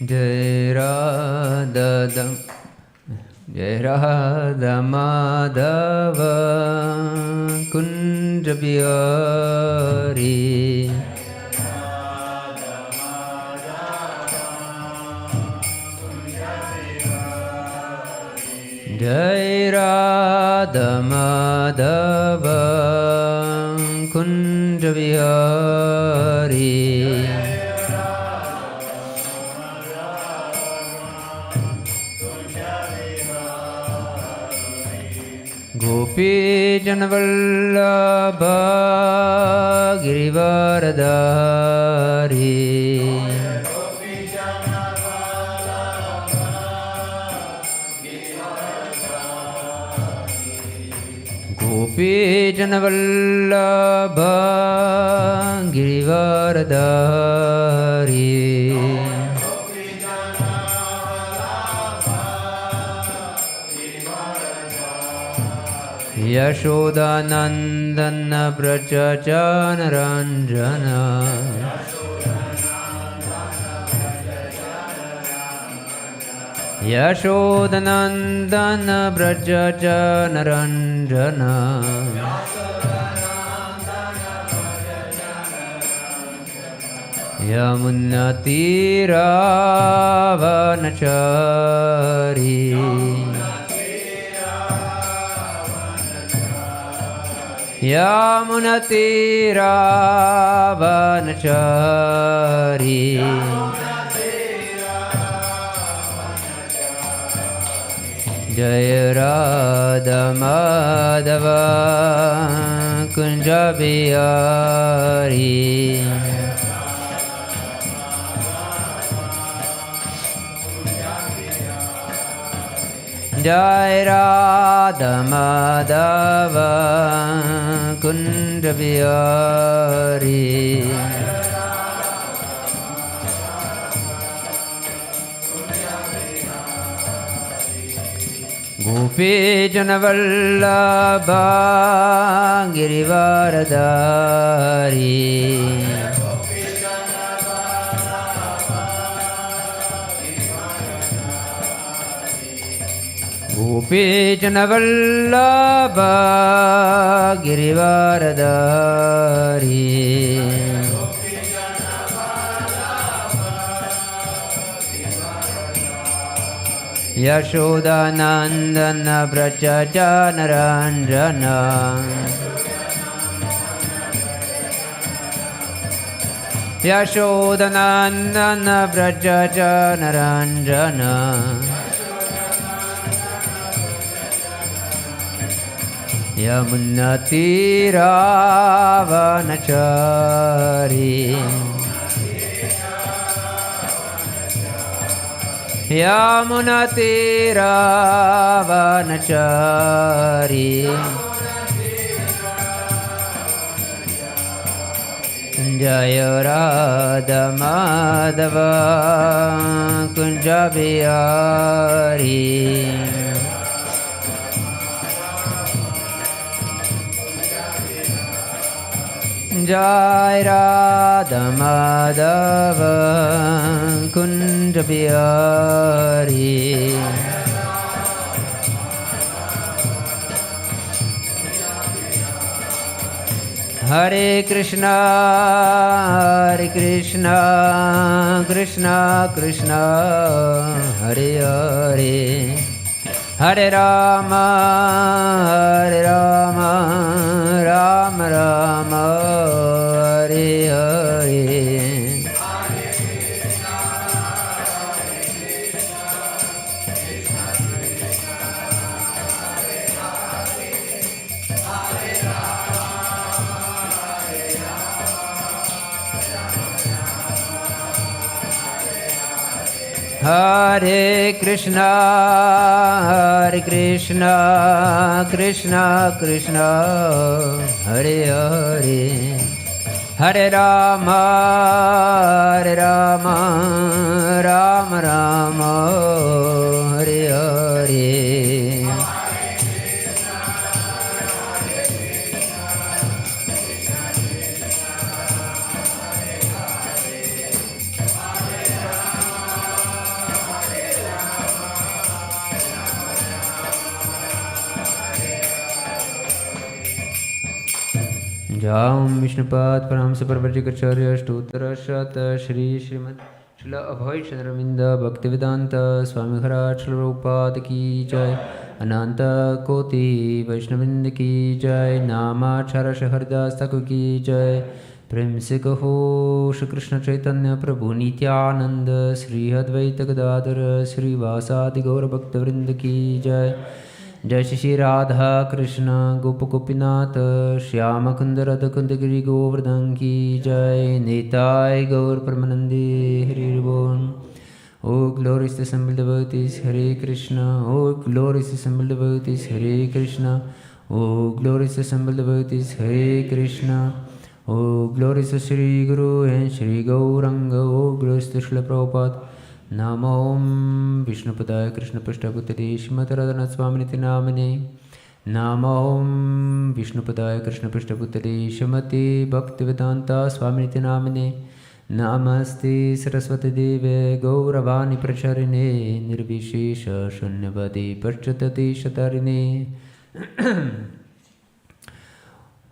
Jai Radha Madhava Kunja Bihari Jai Radha Madhava Kunja Bihari Gopi Janavallabha Girivaradhari Gopi Janavallabha Girivaradhari Yashodanandana Brajajanaranjana Yashodanandana Brajajanaranjana Yamunatiravanachari Yamunatiravanachari Jaya Radha Madhava Kunja Bihari Jai Radha Madhava Kunja Bihari Gopi Janavallabha Girivaradhari Gopi Janavallabha Girivaradhari Yashodanandana Brajajanaranjana Yashodanandana Brajajanaranjana Yamunatiravanachari Yamunatiravanachari Jaya Radha Madhava Kunja Bihari Jai Radha Madhava Kunja Bihari Hare Krishna Krishna Krishna Hare Hare Hare Rama Rama Rama Hare Hare Hare Krishna Krishna Krishna Hare Hare Hare Rama Rama Rama Hare Hare Jam Vishnupad Paramsa Parvajikacharya Stutara Shata Shri Srimad Srila Abhay Chandraminda Bhaktivedanta Swami Maharaj Srila Prabhupada Ki Jai Ananta Koti Vaishnavinda Ki Jai Namachara Shahardas Thakur Ki Jai Prem Se Kaho Shri Krishna Chaitanya Prabhu Nityananda Sri Advaita Gadadhara Sri Vasadi Gaura Bhaktivinoda Ki Jai Jai Shri Radha Krishna Gopa Gopinath Shyama Kunda Radha Kunda Giri Govardhan Ki Jai Nitai Gaur Paramanande Hari Bon. O glorious assembled devotees, Hare Krishna. O glorious assembled devotees, Hare Krishna. O glorious assembled devotees, Hare Krishna. O glorious Shri Guru and Shri Gauranga. O glorious Srila Prabhupada. Namo Vishnupadaya Krishna Pashtaputari Shrimati Radhanath Swaminiti Namane. Namo Vishnupadaya Krishna Pashtaputari Shrimati Bhaktivedanta Swaminiti Namane. Namaste Saraswati Deve Gauravani Pracharine Nirvishesha Shunyavadi Parchatati Shatarine.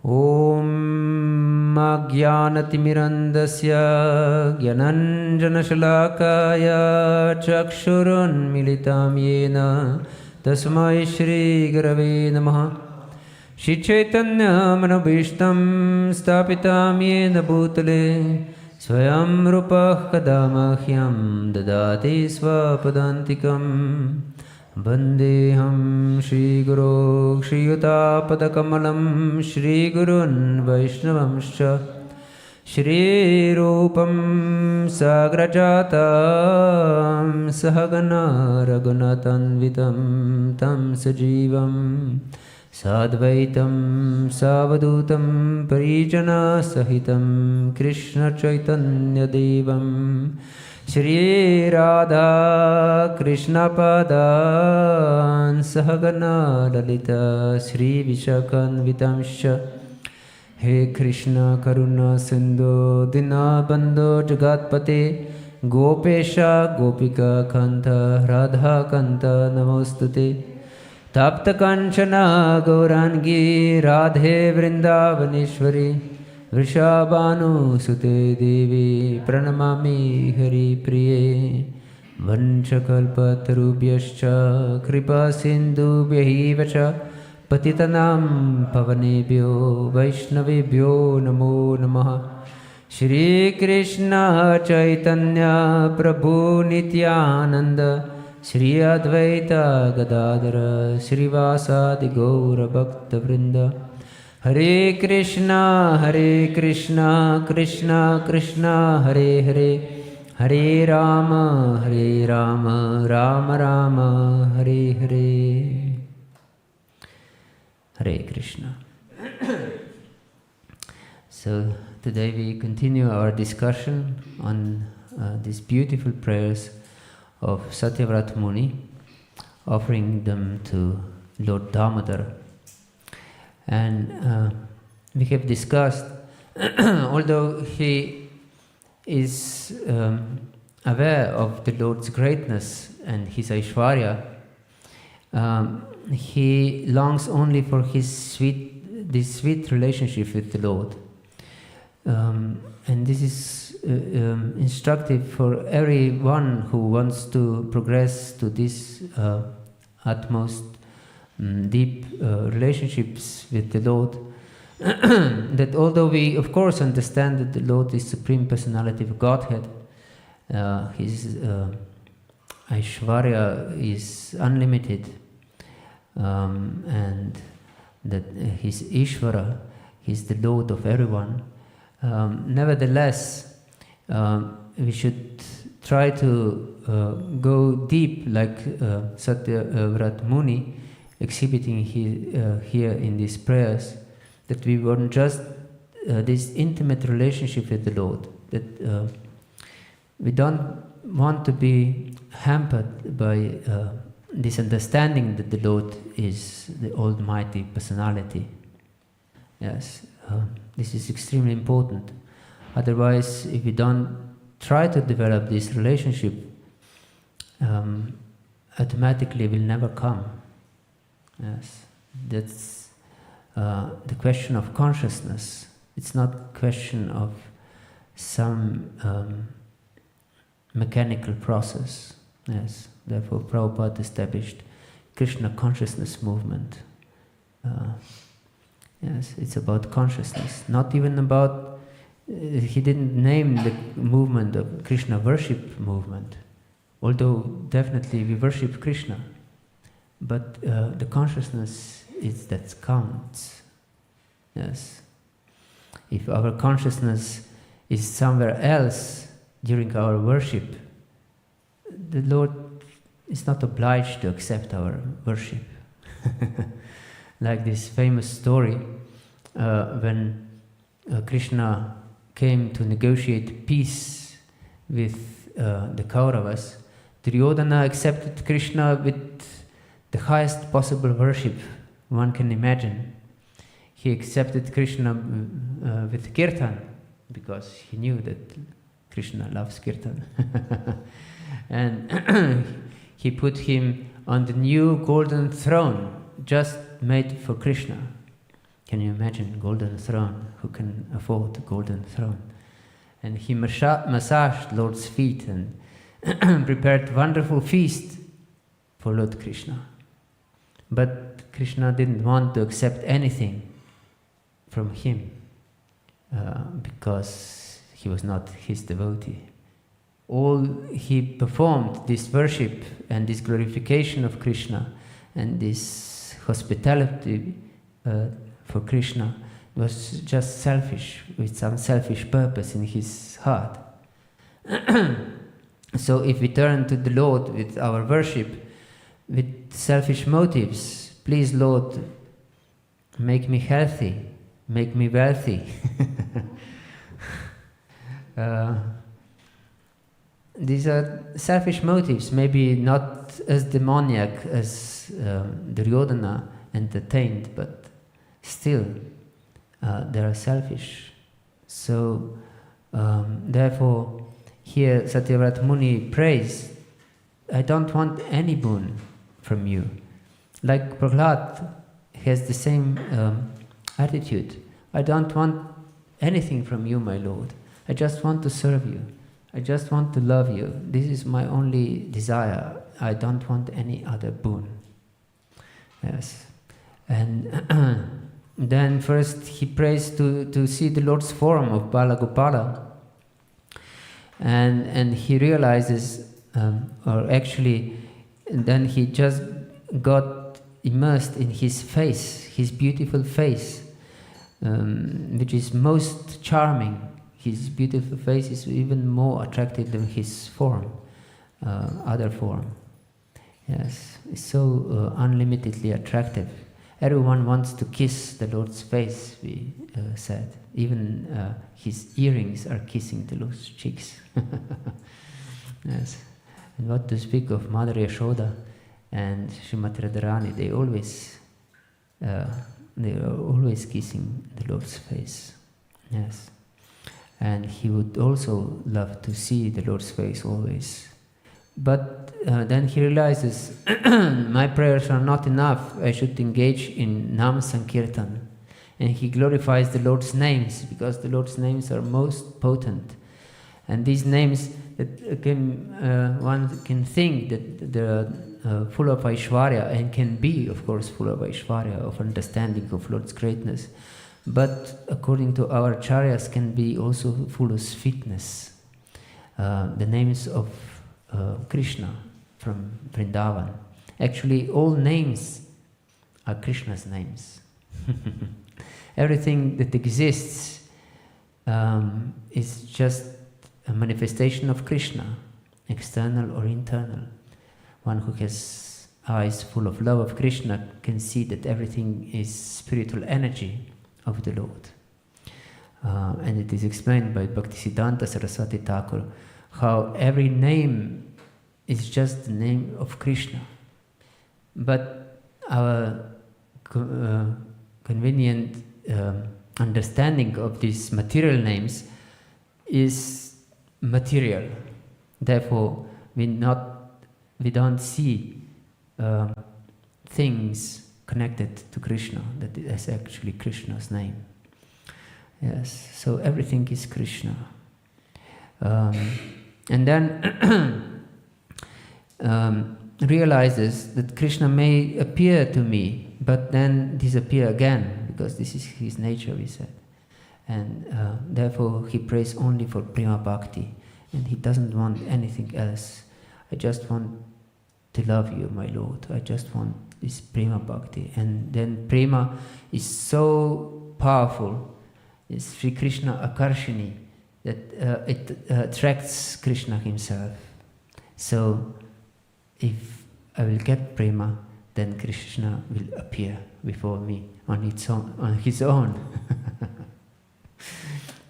Om Agyanatimirandasya Gyananjana Shalakaya Chakshurun Militam Yena Tasmai Shri Gurave Namaha. Shri Chaitanya Manobhishtam Stapitam Yena Bhutale Swayam Rupah Kadamahyam Dadati Swapadantikam. Vandeham Shri Guru Shri Yuta Padakamalam Shri Gurun Vaishnavamscha Shri Rupam Sagrajatam Sahagana Raghunatanvitam Tam Sajivam Sadvaitam Savadutam Parijana Sahitam Krishna Chaitanya Devam Shri Radha Krishna Padan Sahagana Lalita Shri Vishakan Vitamsha. He Krishna Karuna Sindhu Dinabandhu Jagatpate Gopesha Gopika Kanta Radha Kanta Namostute. Tapta Kanchana Gaurangi Radhe Vrindavaneshwari Vrishabhanu Sute Devi Pranamami Hari Priye. Vanchakalpatarubhyascha Kripa Sindhu Vyahivacha Patitanam Pavanebhyo Vaishnavebhyo Namo Namaha. Shri Krishna Chaitanya Prabhu Nityananda Shri Advaita Gadadhara Shri Vasadi Gaura Bhakta Vrinda. Hare Krishna Krishna Krishna Hare Hare Hare Rama Rama Rama Hare Hare. Hare Krishna. So today we continue our discussion on these beautiful prayers of Satyavrata Muni, offering them to Lord Damodara. And we have discussed, although he is aware of the Lord's greatness and his Aishwarya, he longs only for this sweet relationship with the Lord. And this is instructive for everyone who wants to progress to this utmost deep relationships with the Lord. That although we of course understand that the Lord is Supreme Personality of Godhead, his Aishwarya is unlimited, and that his Ishvara, he's the Lord of everyone. Nevertheless, we should try to go deep like Satyavrata Muni, exhibiting here in these prayers, that we want just this intimate relationship with the Lord, that we don't want to be hampered by this understanding that the Lord is the Almighty Personality. Yes, this is extremely important. Otherwise, if we don't try to develop this relationship, automatically will never come. Yes, that's the question of consciousness. It's not a question of some mechanical process. Yes, therefore Prabhupada established Krishna consciousness movement. Yes, it's about consciousness, not even about. He didn't name the movement of Krishna worship movement, although definitely we worship Krishna, but the consciousness is that counts. Yes, if our consciousness is somewhere else during our worship, the Lord is not obliged to accept our worship. Like this famous story when Krishna came to negotiate peace with the Kauravas, Duryodhana accepted Krishna with the highest possible worship one can imagine. He accepted Krishna with kirtan because he knew that Krishna loves kirtan. And he put him on the new golden throne just made for Krishna. Can you imagine golden throne? Who can afford a golden throne? And he massaged Lord's feet and prepared wonderful feast for Lord Krishna. But Krishna didn't want to accept anything from him because he was not his devotee. All he performed, this worship and this glorification of Krishna and this hospitality for Krishna was just selfish, with some selfish purpose in his heart. So if we turn to the Lord with our worship, with selfish motives, please Lord, make me healthy, make me wealthy. These are selfish motives, maybe not as demoniac as Duryodhana entertained, but still they are selfish. So therefore here Satyavrata Muni prays, I don't want any boon from you. Like Prahlad has the same attitude. I don't want anything from you, my Lord. I just want to serve you. I just want to love you. This is my only desire. I don't want any other boon. Yes. And then first he prays to see the Lord's form of Bala Gopala. And he realizes, or actually, then he just got immersed in his face, his beautiful face, which is most charming. His beautiful face is even more attractive than his form, other form. Yes, it's so unlimitedly attractive. Everyone wants to kiss the Lord's face, we said. Even his earrings are kissing the Lord's cheeks. Yes. And what to speak of Mother Yashoda and Srimati Radharani, they are always kissing the Lord's face. Yes. And he would also love to see the Lord's face always. But then he realizes, my prayers are not enough, I should engage in Nam Sankirtan. And he glorifies the Lord's names, because the Lord's names are most potent. And these names, that one can think that they're full of Aishwarya, and can be, of course, full of Aishwarya, of understanding of Lord's greatness. But according to our acharyas, can be also full of sweetness. The names of Krishna from Vrindavan. Actually, all names are Krishna's names. Everything that exists is just a manifestation of Krishna, external or internal. One who has eyes full of love of Krishna can see that everything is spiritual energy of the Lord. And it is explained by Bhaktisiddhanta Saraswati Thakur how every name is just the name of Krishna. But our convenient understanding of these material names is material. Therefore, we don't see things connected to Krishna, that is actually Krishna's name. Yes, so everything is Krishna. And then realizes that Krishna may appear to me, but then disappear again, because this is his nature, we said. And therefore he prays only for prema bhakti, and he doesn't want anything else. I just want to love you, my Lord. I just want this prema bhakti. And then prema is so powerful, it's Sri Krishna Akarshini, that it attracts Krishna himself. So if I will get prema, then Krishna will appear before me on his own.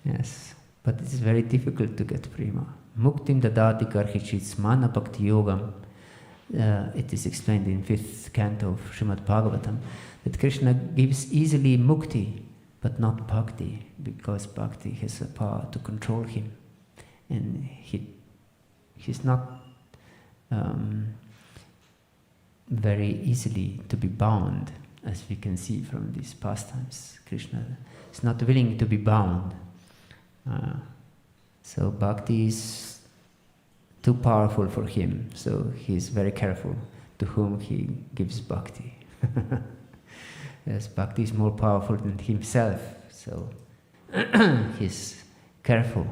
Yes, but it is very difficult to get prema. Muktim dadati karhichit smana bhakti yogam. It is explained in 5th canto of Srimad Bhagavatam that Krishna gives easily mukti, but not bhakti, because bhakti has a power to control him, and he's not very easily to be bound, as we can see from these pastimes. Krishna is not willing to be bound. So bhakti is too powerful for him, so he is very careful to whom he gives bhakti. Yes, bhakti is more powerful than himself, so he's careful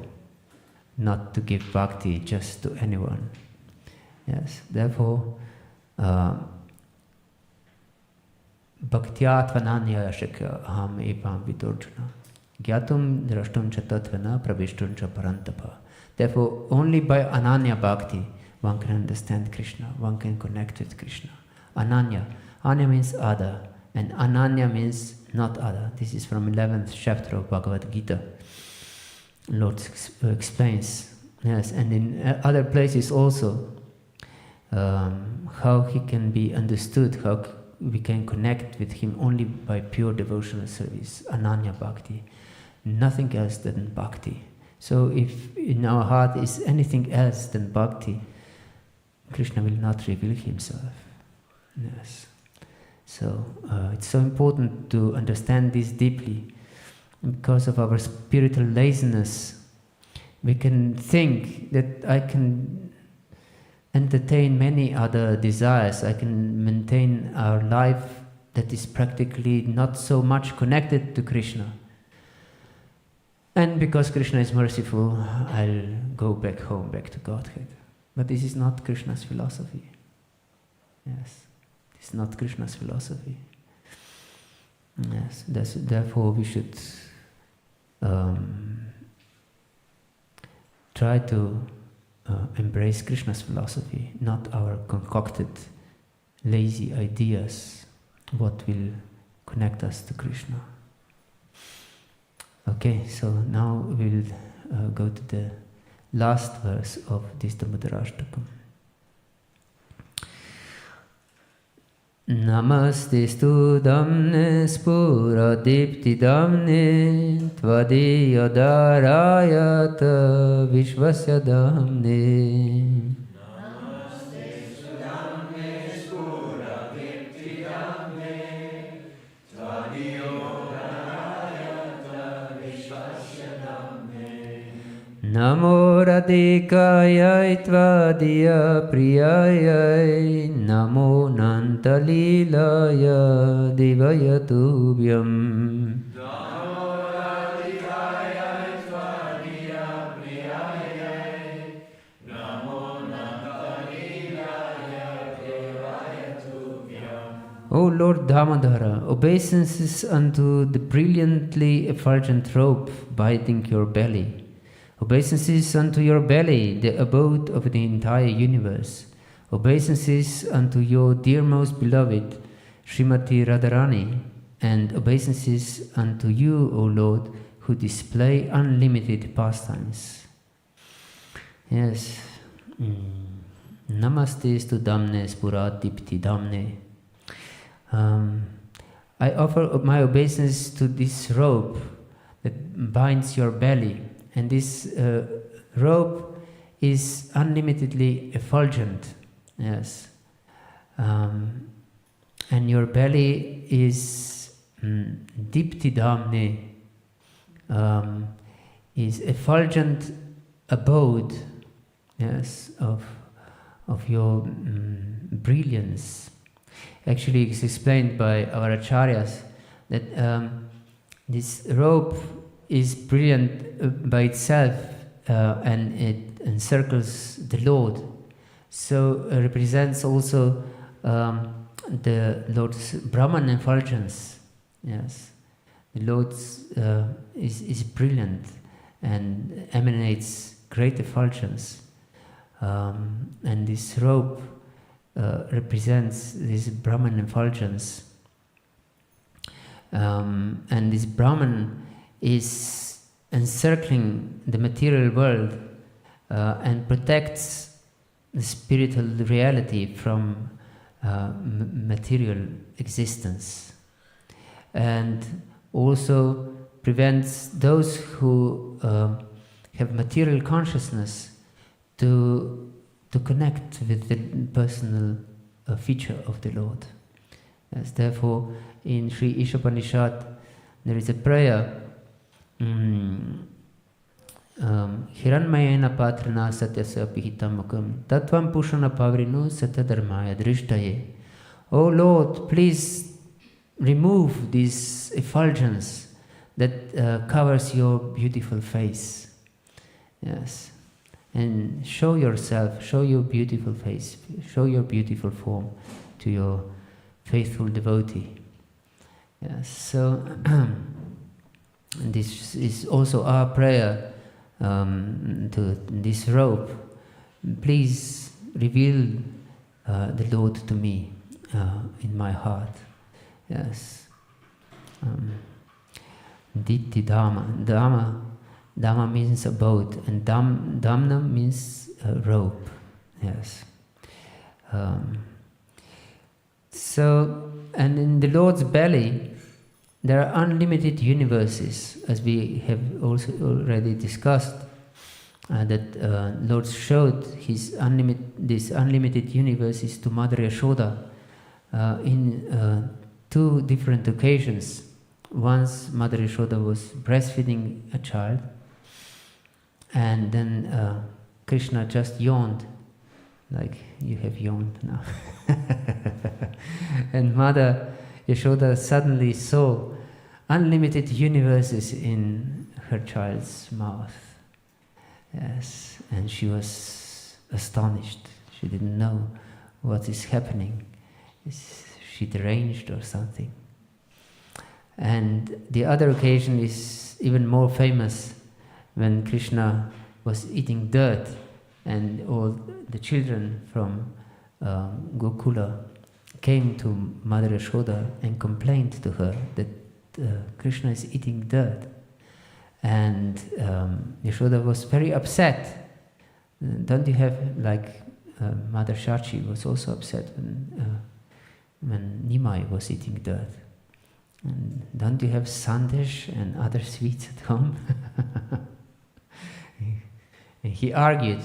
not to give bhakti just to anyone. Yes, therefore, bhaktyat vananya shakya aham epam vidurjana gyatum drashtum cha tatvana pravishtum cha parantapa. Therefore, only by ananya bhakti one can understand Krishna, one can connect with Krishna. Ananya. Anya means other, and ananya means not other. This is from 11th chapter of Bhagavad Gita. Lord explains, yes, and in other places also, how he can be understood, how we can connect with him only by pure devotional service, ananya bhakti, nothing else than bhakti. So if in our heart is anything else than bhakti, Krishna will not reveal himself. Yes. So it's so important to understand this deeply. Because of our spiritual laziness, we can think that I can entertain many other desires, I can maintain our life that is practically not so much connected to Krishna. And because Krishna is merciful, I'll go back home, back to Godhead. But this is not Krishna's philosophy. Yes, it's not Krishna's philosophy. Yes, therefore we should try to embrace Krishna's philosophy, not our concocted, lazy ideas, what will connect us to Krishna. Okay, so now we'll go to the last verse of this Damodarastakam. Namaste-stu damne spura dipti damne tvadiya darayata vishvasya damne. Namaste-stu damne spura dipti damne tvadiya darayata vishvasya damne. Namo Radhikaya tvadiya priyaya namo nantalilaya divaya tubhyam. Namo Radhikaya tvadiya priyaya namo nantalilaya divaya tubhyam. O Lord Damodara, obeisances unto the brilliantly effulgent robe binding your belly. Obeisances unto your belly, the abode of the entire universe. Obeisances unto your dear most beloved, Srimati Radharani, and obeisances unto you, O Lord, who display unlimited pastimes. Yes. Namaste stu damne spuratipti damne. I offer my obeisance to this robe that binds your belly. And this robe is unlimitedly effulgent, yes. And your belly is dipti damne, is effulgent abode, yes, of your brilliance. Actually, it's explained by our acharyas that this robe is brilliant by itself, and it encircles the Lord. So represents also the Lord's Brahman effulgence. Yes, the Lord's is brilliant and emanates great effulgence, and this robe represents this Brahman effulgence, and this Brahman is encircling the material world and protects the spiritual reality from material existence, and also prevents those who have material consciousness to connect with the personal feature of the Lord. Yes, therefore, in Sri Ishopanishad, there is a prayer. Hiranmayena patrana satyasya pihitam mukam tatvam pushana pavrinu satyadharmaya drishtaye. O Lord, please remove this effulgence that covers your beautiful face. Yes. And show yourself, show your beautiful face, show your beautiful form to your faithful devotee. Yes. So this is also our prayer to this robe. Please reveal the Lord to me in my heart. Yes. Ditti Dhamma. Dhamma means abode, and Dhamma means robe. Yes. So, and in the Lord's belly, there are unlimited universes, as we have also already discussed. That Lord showed these unlimited universes to Mother Yashoda in 2 different occasions. Once Mother Yashoda was breastfeeding a child, and then Krishna just yawned, like you have yawned now. And Mother Yashoda suddenly saw unlimited universes in her child's mouth. Yes, and she was astonished. She didn't know what is happening. Is she deranged or something? And the other occasion is even more famous, when Krishna was eating dirt, and all the children from Gokula came to Mother Yashoda and complained to her that Krishna is eating dirt. And Yashoda was very upset. Don't you have, like Mother Shachi was also upset when Nimai was eating dirt. And don't you have sandesh and other sweets at home? He argued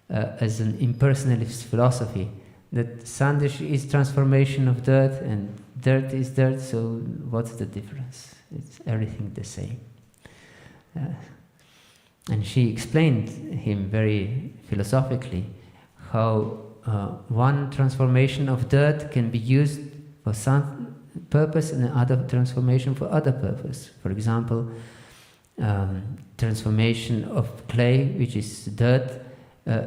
as an impersonalist philosophy that sandesh is transformation of dirt and dirt is dirt, so what's the difference? It's everything the same. And she explained him very philosophically how one transformation of dirt can be used for some purpose and another transformation for other purpose. For example, transformation of clay, which is dirt,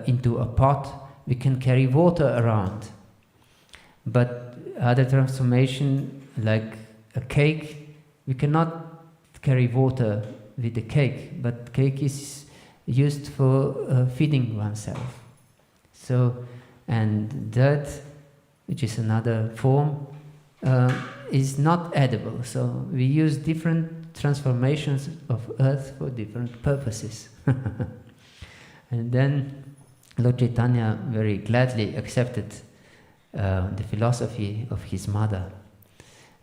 into a pot, we can carry water around. But other transformation, like a cake, we cannot carry water with the cake, but cake is used for feeding oneself. So, and dirt, which is another form, is not edible. So we use different transformations of earth for different purposes. And then Lord Chaitanya very gladly accepted the philosophy of his mother.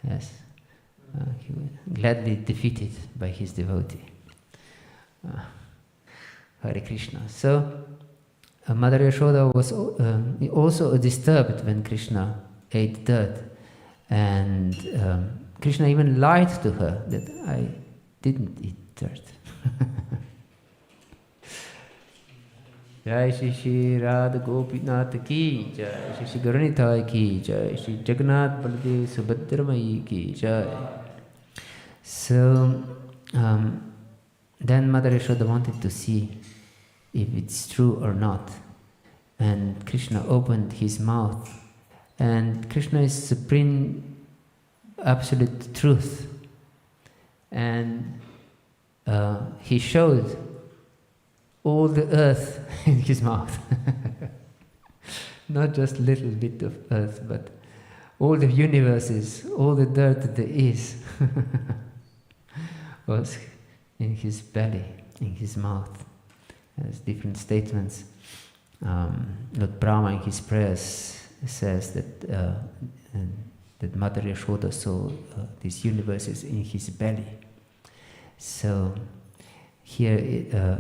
Yes, he was gladly defeated by his devotee. Hare Krishna. So Mother Yashoda was also disturbed when Krishna ate dirt, and Krishna even lied to her that I didn't eat dirt. Jai Shri Shri Radha Gopinath ki Jai, Shri Shri Gauranitai ki Jai, Shri Jagannath Baladev Subhadramayi ki Jai. So then Mother Yashoda wanted to see if it's true or not. And Krishna opened his mouth. And Krishna is supreme, absolute truth. And he showed all the earth in his mouth. Not just little bit of earth, but all the universes, all the dirt that there is was in his belly, in his mouth. There's different statements. Lord Brahma in his prayers says that that Mother Yashoda saw these universes in his belly. So here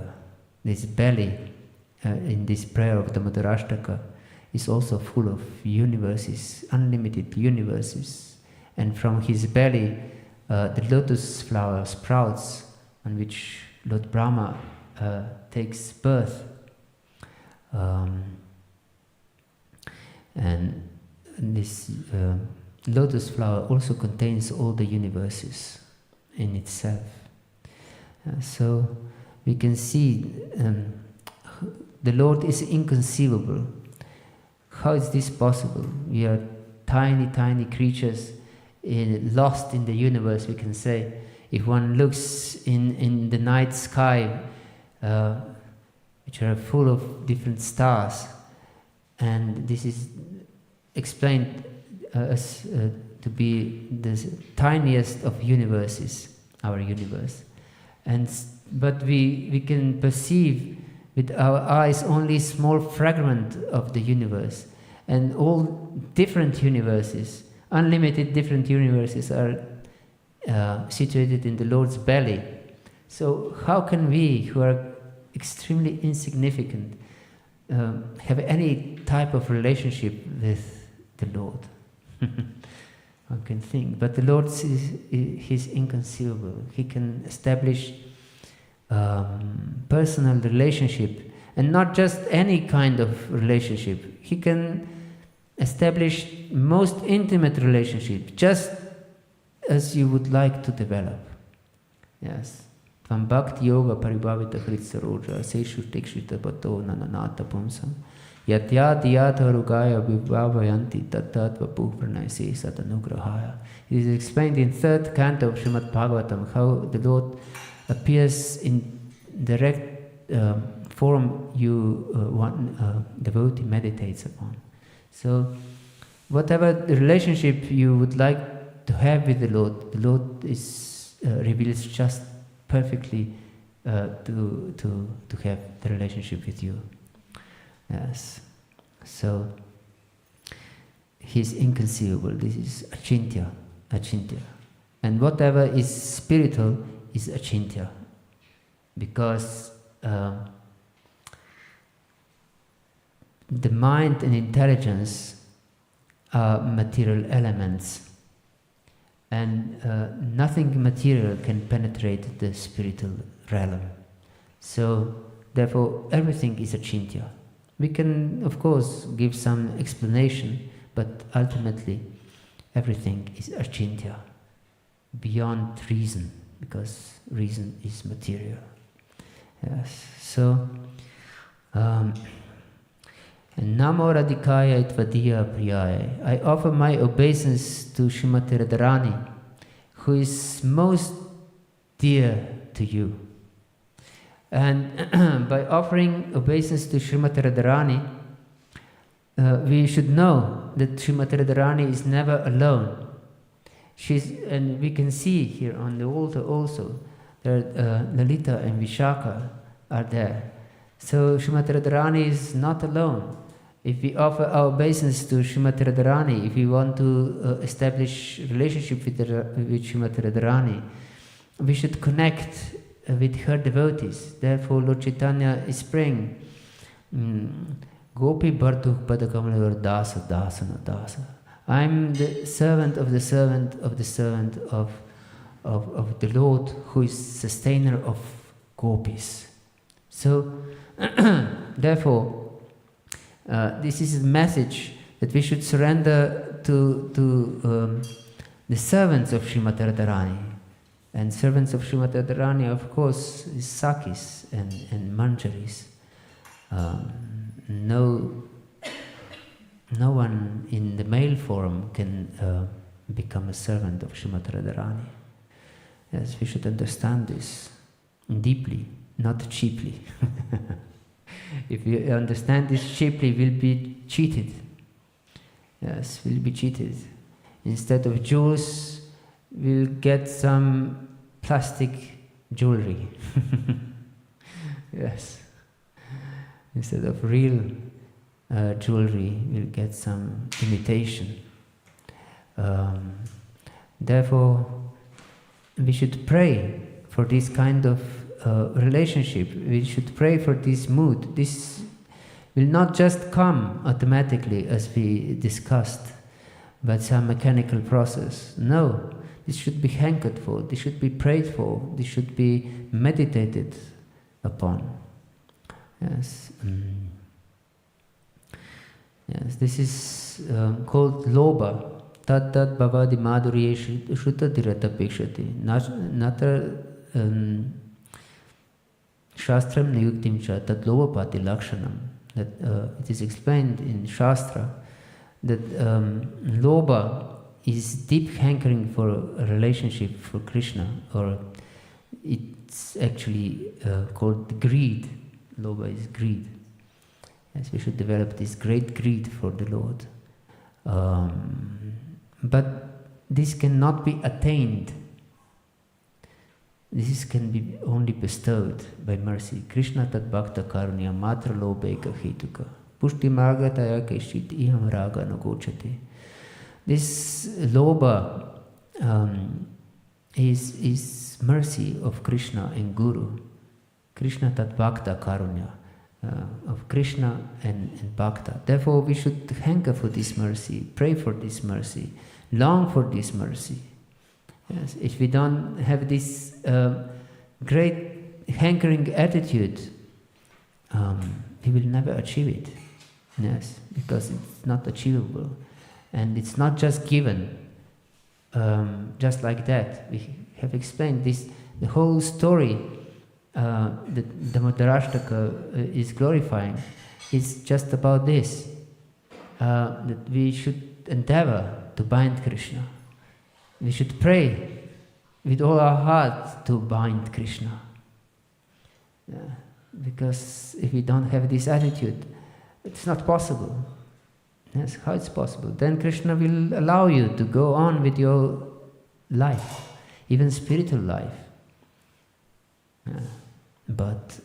this belly in this prayer of the Damodarastakam is also full of universes, unlimited universes. And from his belly the lotus flower sprouts on which Lord Brahma takes birth. And this lotus flower also contains all the universes in itself. So we can see the Lord is inconceivable. How is this possible? We are tiny, tiny creatures lost in the universe, we can say. If one looks in the night sky, which are full of different stars, and this is explained as to be the tiniest of universes, our universe. But we can perceive with our eyes only a small fragment of the universe, and all different universes, unlimited different universes are situated in the Lord's belly. So how can we, who are extremely insignificant, have any type of relationship with the Lord? One can think, but the Lord He's inconceivable. He can establish personal relationship, and not just any kind of relationship. He can establish most intimate relationship, just as you would like to develop. Yes. Tvam bhakti yoga paribhavita hritsaroja seshu tekshita bato nananata pumsam yatyat yatha rugaya vibhavayanti tattatva pupranayase satanugrahaya. It is explained in 3rd canto of Srimad Bhagavatam how the Lord appears in direct form one devotee meditates upon. So whatever the relationship you would like to have with the Lord is reveals just perfectly to have the relationship with you. Yes. So He's inconceivable. This is achintya. And whatever is spiritual is achintya, because the mind and intelligence are material elements, and nothing material can penetrate the spiritual realm. So therefore everything is achintya. We can of course give some explanation, but ultimately everything is achintya, beyond reason, because reason is material. Yes. So Namo Radhikaya Tvadiya Priyaya. I offer my obeisance to Srimati Radharani, who is most dear to you. And by offering obeisance to Srimati Radharani, we should know that Srimati Radharani is never alone. And we can see here on the altar also that Lalita and Vishaka are there. So Srimati Radharani is not alone. If we offer our obeisance to Srimati Radharani, if we want to establish relationship with Srimati Radharani, we should connect with her devotees. Therefore Lord Chaitanya is praying, Gopi Barduk Padakamalur Dasa Dasana Dasa. I'm the servant of the servant of the servant of of the Lord who is sustainer of gopis. So, therefore, this is a message that we should surrender to the servants of Srimati Radharani. And servants of Srimati Radharani, of course, is Sakis and Manjaris. No one in the male form can become a servant of Srimati Radharani. Yes, we should understand this deeply, not cheaply. If we understand this cheaply, we'll be cheated. Yes, we'll be cheated. Instead of jewels, we'll get some plastic jewelry. Yes. Instead of real jewelry, we'll get some imitation. Therefore, we should pray for this kind of relationship. We should pray for this mood. This will not just come automatically as we discussed, but some mechanical process. No, this should be hankered for, this should be prayed for, this should be meditated upon. Yes. Yes, this is called loba. Tat tat bhavadi madhurye shuta dirata pekshati. Natra shastram niyuktim cha tat lobapati lakshanam. That it is explained in Shastra that loba is deep hankering for a relationship for Krishna, or it's actually called greed. Loba is greed. Yes, we should develop this great greed for the Lord. But this cannot be attained. This can be only bestowed by mercy. Krishna tat bhakta karunya matra lobeka hituka. Pushti margataya keshit iham raga nagochate. This loba is mercy of Krishna and Guru. Krishna tat bhakta karunya. Of Krishna and bhakta. Therefore we should hanker for this mercy, pray for this mercy, long for this mercy. Yes, if we don't have this great hankering attitude, we will never achieve it. Yes, because it's not achievable. And it's not just given, just like that. We have explained this, the whole story that Damodarastakam is glorifying is just about this, that we should endeavor to bind Krishna. We should pray with all our heart to bind Krishna. Because if we don't have this attitude, it's not possible. Yes, how it's possible? Then Krishna will allow you to go on with your life, even spiritual life. But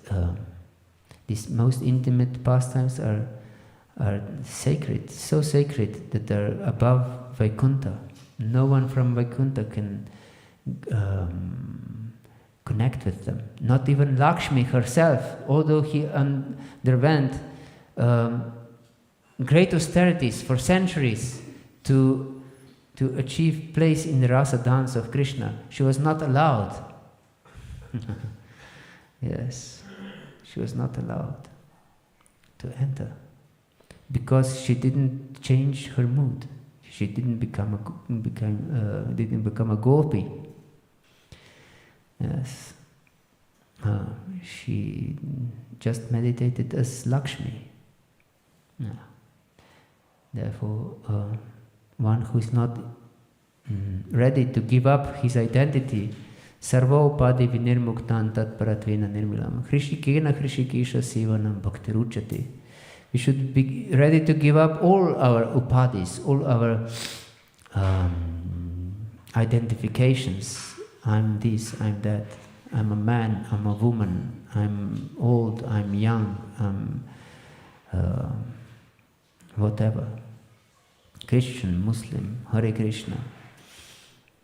these most intimate pastimes are sacred, so sacred that they're above Vaikuntha. No one from Vaikuntha can connect with them. Not even Lakshmi herself, although he underwent great austerities for centuries to achieve place in the rasa dance of Krishna. She was not allowed. Yes, she was not allowed to enter because she didn't change her mood. She didn't become a gopi. Yes, she just meditated as Lakshmi. Yeah. Therefore, one who is not ready to give up his identity, sarva upadi vinirmuktan tat paratvena nirmilam hrishikena hrishikesha sivanam bhaktiruchate. We should be ready to give up all our upadis, all our identifications. I'm this, I'm that, I'm a man, I'm a woman, I'm old, I'm young, I'm whatever. Christian, Muslim, Hare Krishna.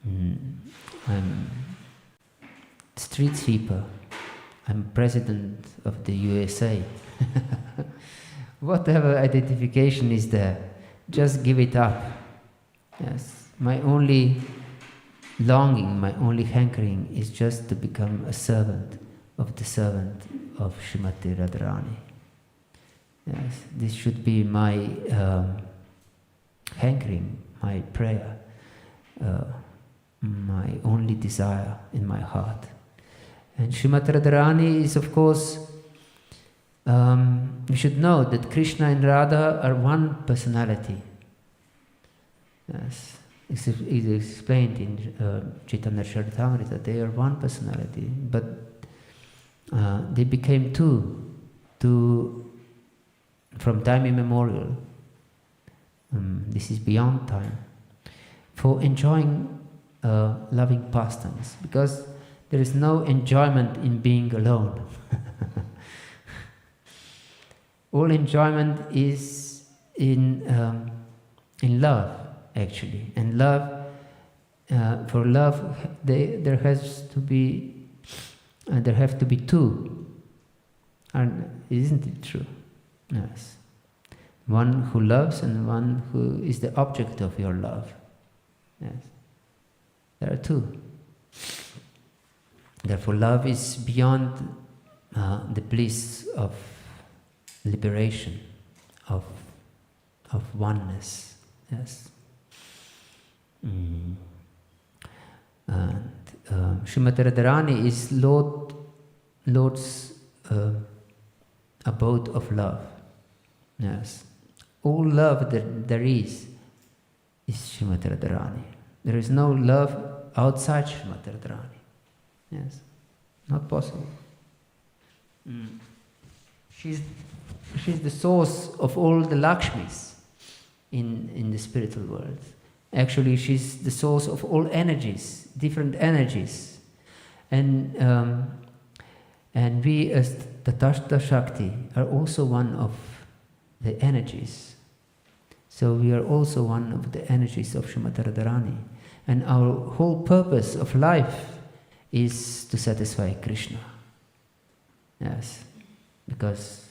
I'm street sweeper. I'm president of the USA. Whatever identification is there, just give it up. Yes, my only longing, my only hankering is just to become a servant of the servant of Srimati Radharani. Yes, this should be my hankering, my prayer, my only desire in my heart. And Srimati Radharani is, of course, we should know that Krishna and Radha are one personality. Yes, it is explained in Chaitanya Charitamrita. They are one personality, but they became two from time immemorial. This is beyond time, for enjoying loving pastimes, because there is no enjoyment in being alone. All enjoyment is in love, actually, and love. For love, there have to be two, and isn't it true? Yes, one who loves and one who is the object of your love. Yes, there are two. Therefore, love is beyond the bliss of liberation, of oneness. Yes. And Srimati Radharani is Lord's abode of love. Yes. All love that there is Srimati Radharani. There is no love outside Srimati Radharani. Yes. Not possible. She's the source of all the Lakshmis in the spiritual world. Actually, she's the source of all energies, different energies. And we as Tatastha Shakti are also one of the energies. So we are also one of the energies of Srimati Radharani. And our whole purpose of life is to satisfy Krishna. Yes, because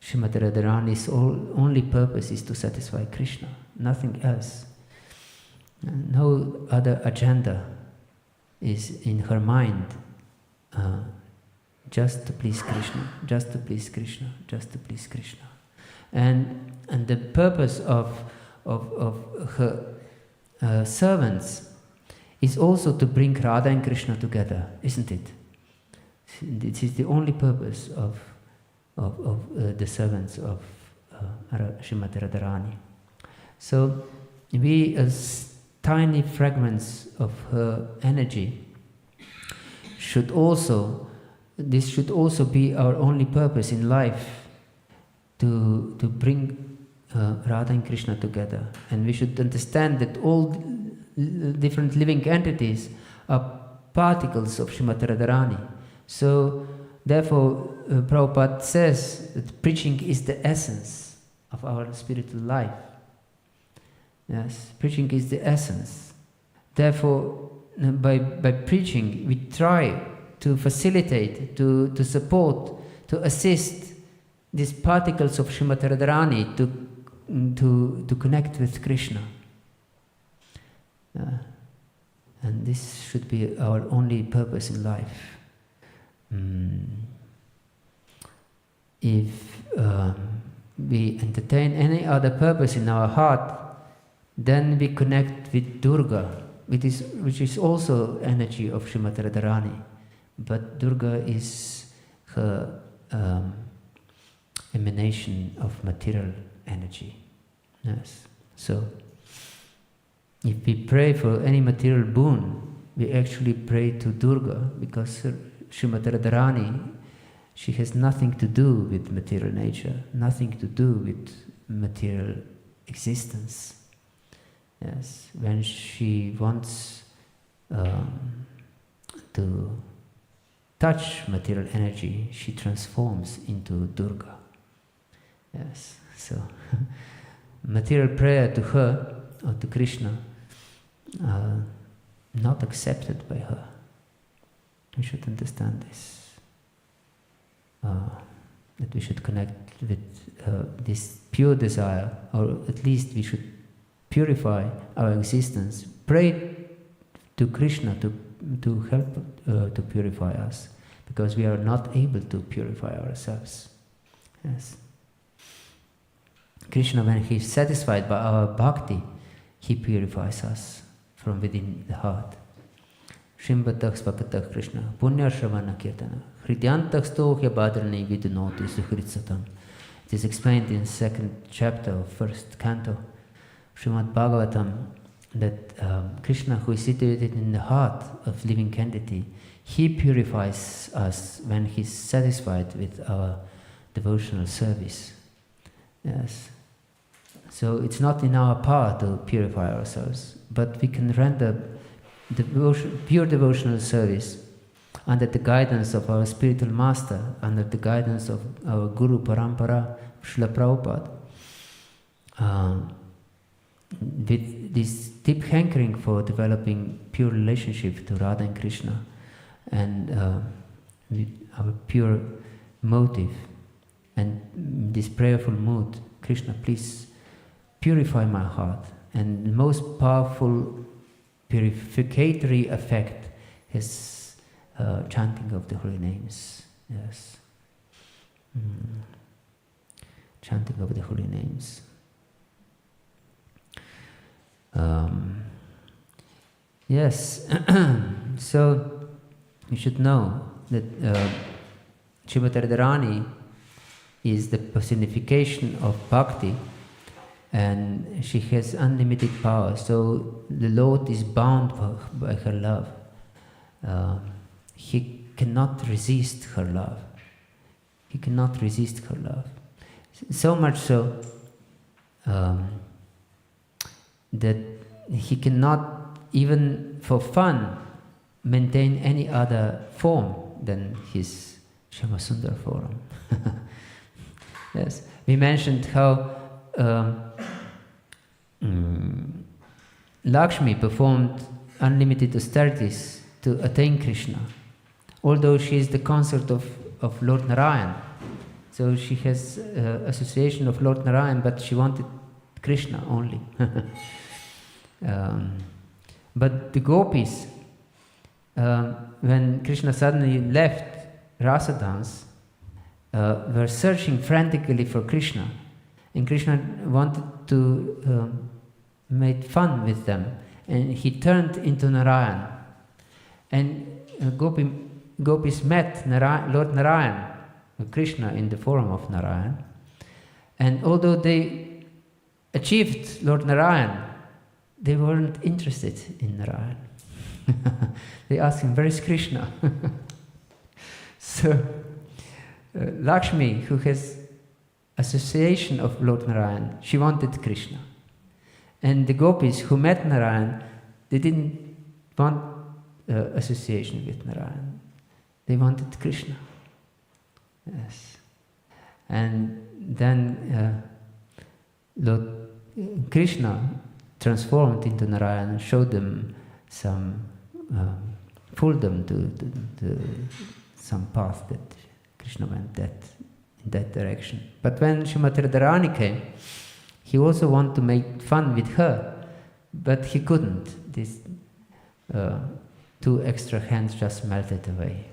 Srimati Radharani's only purpose is to satisfy Krishna, nothing else. No other agenda is in her mind, just to please Krishna, just to please Krishna, just to please Krishna. And the purpose of her servants is also to bring Radha and Krishna together, isn't it? This is the only purpose of the servants of Srimati Radharani. So we, as tiny fragments of her energy, this should also be our only purpose in life, to bring Radha and Krishna together. And we should understand that all different living entities are particles of Srimati Radharani. So, therefore, Prabhupada says that preaching is the essence of our spiritual life. Yes, preaching is the essence. Therefore, by preaching, we try to facilitate, to support, to assist these particles of Srimati Radharani to connect with Krishna. And this should be our only purpose in life. If we entertain any other purpose in our heart, then we connect with Durga, which is also energy of Srimati Radharani. But Durga is her emanation of material energy. Yes. So, if we pray for any material boon, we actually pray to Durga, because Srimati Radharani, she has nothing to do with material nature, nothing to do with material existence. Yes, when she wants to touch material energy, she transforms into Durga. Yes, so material prayer to her or to Krishna not accepted by her. We should understand this. That we should connect with this pure desire, or at least we should purify our existence. Pray to Krishna to help to purify us, because we are not able to purify ourselves. Yes. Krishna, when he is satisfied by our bhakti, he purifies us from within the heart. Shrimbhatah svakatah Krishna, punya shravana kirtana, hridyantah stohya badrani vidunoti suhritsatam. It is explained in 2nd chapter of 1st canto, Srimad Bhagavatam, that Krishna, who is situated in the heart of living entity, he purifies us when he is satisfied with our devotional service. Yes. So it's not in our power to purify ourselves, but we can render pure devotional service under the guidance of our spiritual master, under the guidance of our Guru Parampara, Srila Prabhupada, with this deep hankering for developing pure relationship to Radha and Krishna, and with our pure motive and this prayerful mood, Krishna, please purify my heart. And the most powerful purificatory effect is chanting of the holy names. Yes. Chanting of the holy names. Yes. So you should know that Srimati Radharani is the personification of bhakti, and she has unlimited power. So the Lord is bound by her love. He cannot resist her love. He cannot resist her love. So much so that he cannot, even for fun, maintain any other form than his Shyamasundar form. Yes, we mentioned how Lakshmi performed unlimited austerities to attain Krishna, although she is the consort of Lord Narayan. So she has association of Lord Narayan, but she wanted Krishna only. But the gopis, when Krishna suddenly left Rasa dance, were searching frantically for Krishna, and Krishna wanted to make fun with them, and he turned into Narayan, and gopis met Lord Narayan, Krishna in the form of Narayan, and although they achieved Lord Narayan, they weren't interested in Narayan. They asked him, where is Krishna? So Lakshmi, who has association of Lord Narayan, she wanted Krishna. And the gopis who met Narayan, they didn't want association with Narayan. They wanted Krishna. Yes. And then Lord Krishna transformed into Narayan and showed them pulled them to some path that Krishna went in that direction. But when Srimati Radharani came, he also wanted to make fun with her, but he couldn't. These 2 extra hands just melted away.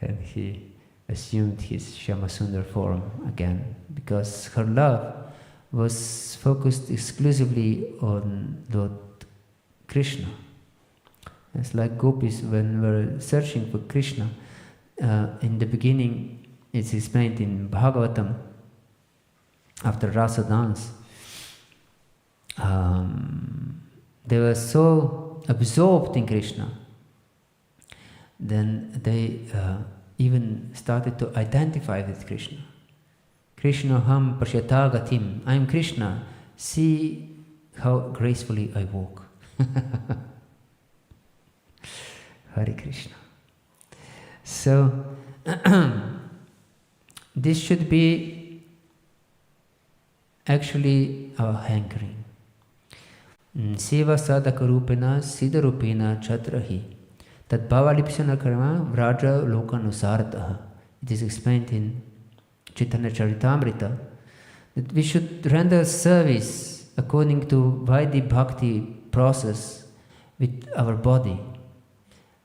And he assumed his Shyamasundar form again, because her love was focused exclusively on Lord Krishna. It's like gopis, when we're searching for Krishna, in the beginning, it's explained in Bhagavatam, after Rasa dance, they were so absorbed in Krishna, then they even started to identify with Krishna. Krishna ham pashyata gatim. I am Krishna. See how gracefully I walk. Hare Krishna. So this should be actually our hankering. Seva sadhaka rupena siddha rupena chatrahi tad bhavalipsana karma vraja lokanusartaha. It is explained in Chaitanya Charitamrita that we should render service according to Vaidhi Bhakti process with our body.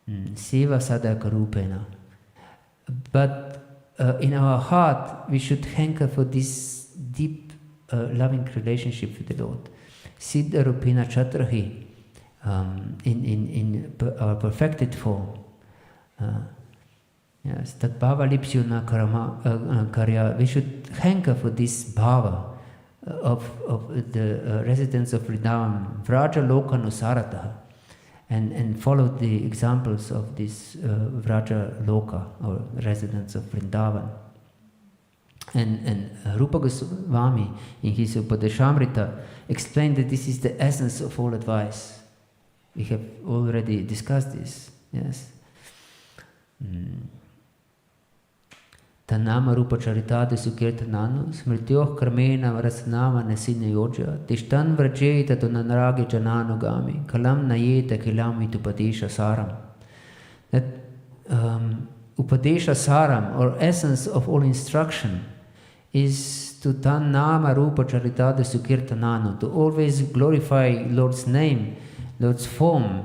Seva sadhaka rupena. But in our heart, we should hanker for this deep, loving relationship with the Lord. Siddha rupena chatrahi, in our perfected form. Yes, that bhava lipsyuna karya. We should hanker for this bhava of the residents of Vrindavan, Vraja loka nusarataha, and follow the examples of this Vraja loka, or residents of Vrindavan. And Rupa Goswami, in his Upadeshamrita, explained that this is the essence of all advice. We have already discussed this, yes. Tanama rupa charitade sukirtananu smrityoh karmena varasanama nasina yojya tishtan vrajeta tunanaragi jananugami kalam nayeta kilam itupadesha saram. That upadesha saram, or essence of all instruction, is to tanama rupa charitade sukirtananu, to always glorify Lord's name, Lord's form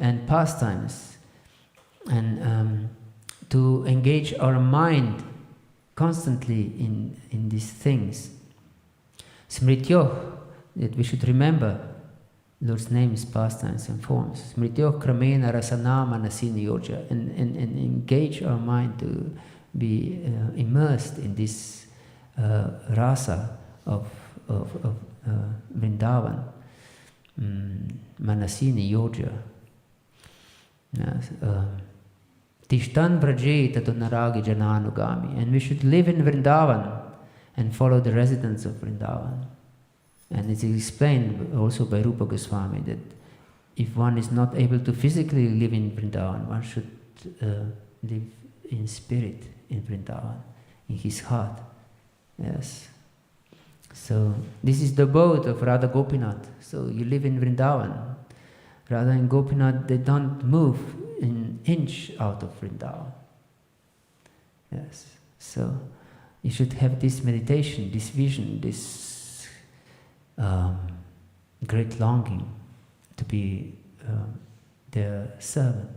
and pastimes, and to engage our mind constantly in these things. Smrityoh, that we should remember Lord's names, pastimes and forms. Smrityoh kramena rasanama nasini yojya, and engage our mind to be immersed in this rasa of Vrindavan. Manasini yojya. Yes, Tishtan Vrajeta Tunaragi Jananugami. And we should live in Vrindavan and follow the residents of Vrindavan. And it's explained also by Rupa Goswami that if one is not able to physically live in Vrindavan, one should live in spirit in Vrindavan, in his heart. Yes. So this is the abode of Radha Gopinath. So you live in Vrindavan. Radha and Gopinath, they don't move an inch out of Vrindavan. Yes. So you should have this meditation, this vision, this great longing to be their servant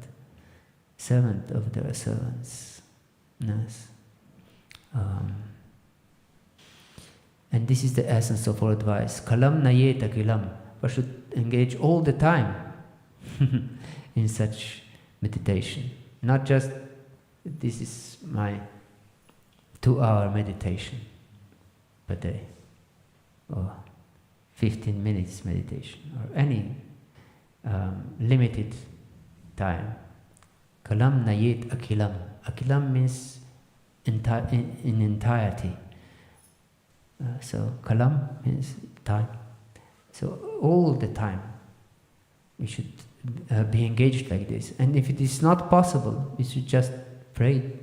of their servants. Yes. And this is the essence of all advice. Kalam nayeta kilam. One should engage all the time in such meditation. Not just, this is my 2-hour meditation per day, or 15 minutes meditation, or any limited time. Kalam nayet akilam. Akilam means in entirety. So kalam means time. So all the time we should be engaged like this. And if it is not possible, we should just pray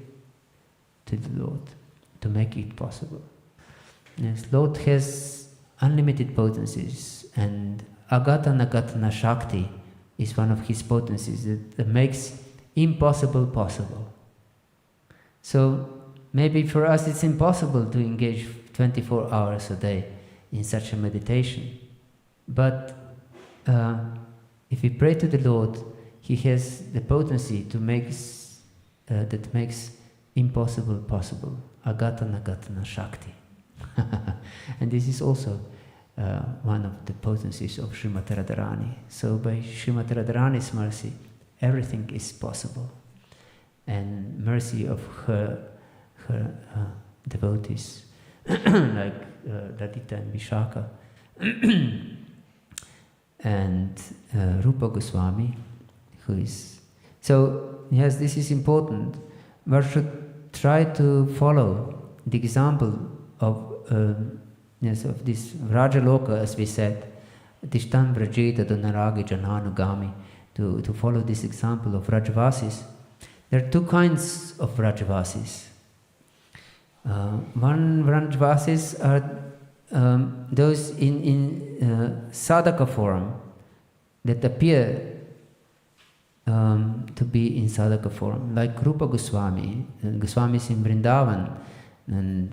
to the Lord to make it possible. Yes, Lord has unlimited potencies, and agatana gatana shakti is one of his potencies that makes impossible possible. So maybe for us it's impossible to engage 24 hours a day in such a meditation. But if we pray to the Lord, He has the potency to make that makes impossible possible. Agatana gatana shakti. And this is also one of the potencies of Srimati Radharani. So by Srimati Radharani's mercy, everything is possible. And mercy of her devotees, like Radhita and Vishaka, and Rupa Goswami, who is... So, yes, this is important. One should try to follow the example of this Rajaloka, as we said, Tishtan Vrajeta Donaragi Jananugami, to follow this example of Rajavasis. There are two kinds of Rajavasis. One Rajavasis are those in sadhaka form that appear to be in sadhaka form, like Rupa Goswami, Goswamis in Vrindavan, and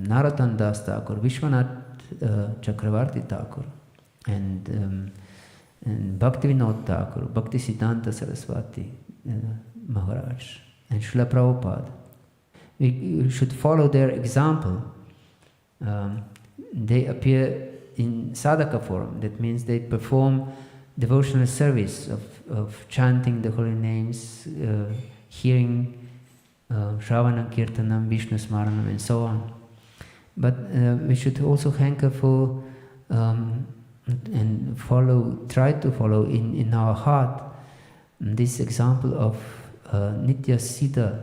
Narottam Das Thakur, Vishwanath Chakravarti Thakur, and and Bhaktivinoda Thakur, Bhaktisiddhanta Saraswati Maharaj, and Srila Prabhupada. We should follow their example. They appear in sadhaka form. That means they perform devotional service of chanting the holy names, hearing Shravanam, Kirtanam, Vishnu Smaranam, and so on. But we should also hanker for and try to follow in our heart this example of Nitya Siddha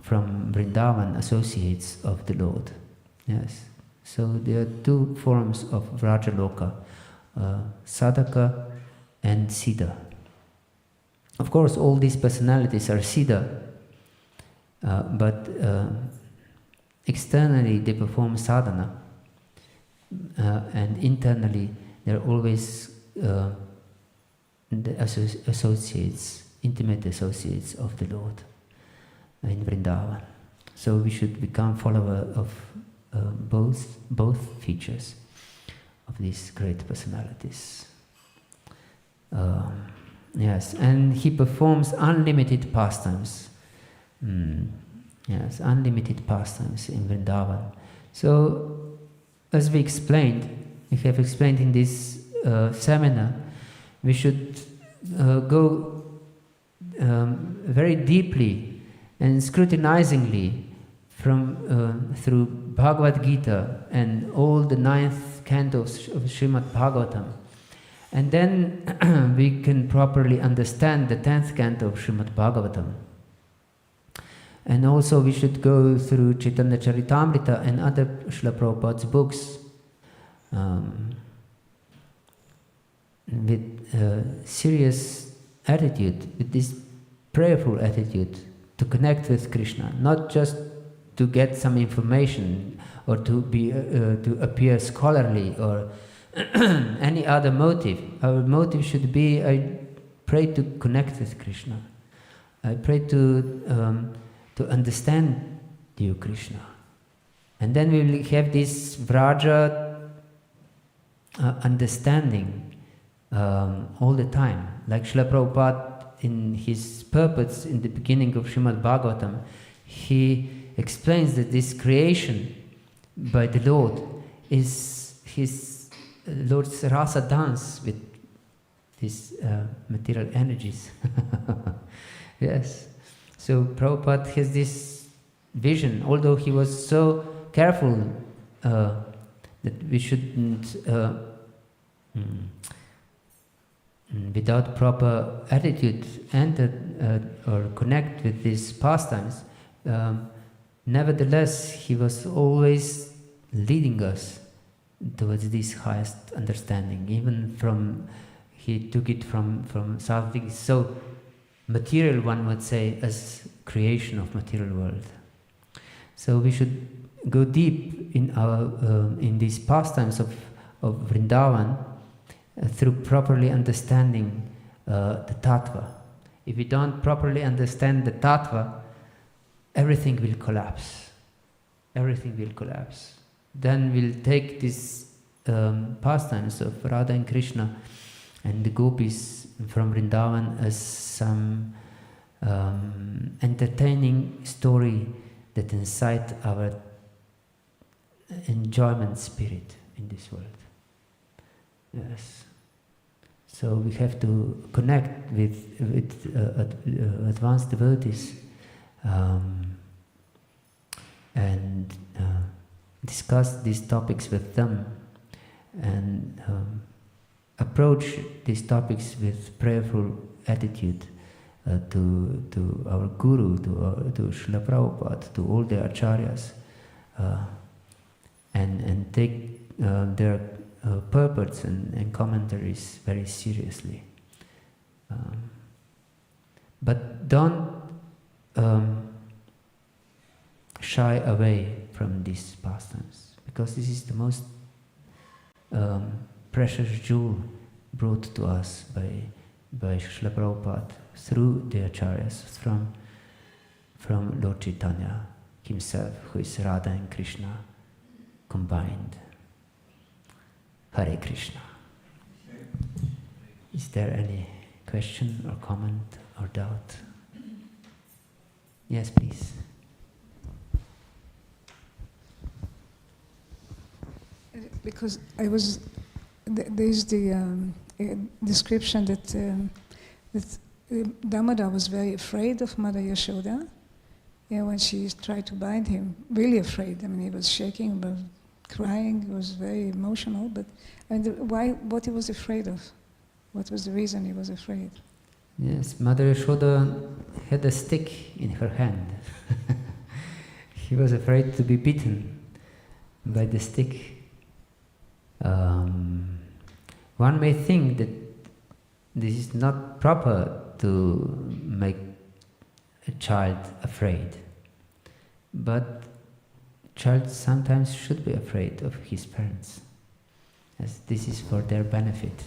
from Vrindavan, associates of the Lord. Yes. So there are two forms of Vrajaloka, Sadhaka and Siddha. Of course, all these personalities are Siddha, but externally they perform sadhana, and internally they're always the associates, intimate associates of the Lord in Vrindavan. So we should become follower of both features of these great personalities. Yes, and he performs unlimited pastimes. Yes, unlimited pastimes in Vrindavan. So, as we have explained in this seminar, we should go very deeply and scrutinizingly through Bhagavad Gita and all the 9th cantos of Srimad Bhagavatam. And then we can properly understand the 10th canto of Srimad Bhagavatam. And also we should go through Chaitanya Charitamrita and other Srila Prabhupada's books with serious attitude, with this prayerful attitude to connect with Krishna, not just to get some information or to appear scholarly or any other motive. Our motive should be, I pray to connect with Krishna. I pray to understand you, Krishna. And then we will have this Vraja understanding all the time. Like Srila Prabhupada in his purports in the beginning of Srimad Bhagavatam, he explains that this creation by the Lord is his Lord's rasa dance with these material energies. Yes. So Prabhupada has this vision, although he was so careful that we shouldn't, without proper attitude, enter or connect with these pastimes. Nevertheless, he was always leading us towards this highest understanding. Even he took it from something so material, one would say, as creation of material world. So we should go deep in these pastimes of Vrindavan through properly understanding the tattva. If we don't properly understand the tattva, everything will collapse. Everything will collapse. Then we'll take these pastimes of Radha and Krishna and the gopis from Vrindavan as some entertaining story that incite our enjoyment spirit in this world. Yes. So we have to connect with advanced devotees and discuss these topics with them and approach these topics with prayerful attitude to our Guru, to Srila Prabhupada, to all the acharyas, and take their purports and commentaries very seriously. But don't shy away from these pastimes, because this is the most precious jewel brought to us by Srila Prabhupada through the acharyas, from Lord Chaitanya himself, who is Radha and Krishna combined. Hare Krishna. Is there any question or comment or doubt? Yes, please. Because there's the description that Damodar was very afraid of Mother Yashoda. When she tried to bind him, really afraid. I mean, he was shaking, but crying. He was very emotional. But what he was afraid of? What was the reason he was afraid? Yes, Mother Yashoda had a stick in her hand. He was afraid to be beaten by the stick. One may think that this is not proper to make a child afraid, but child sometimes should be afraid of his parents, as this is for their benefit.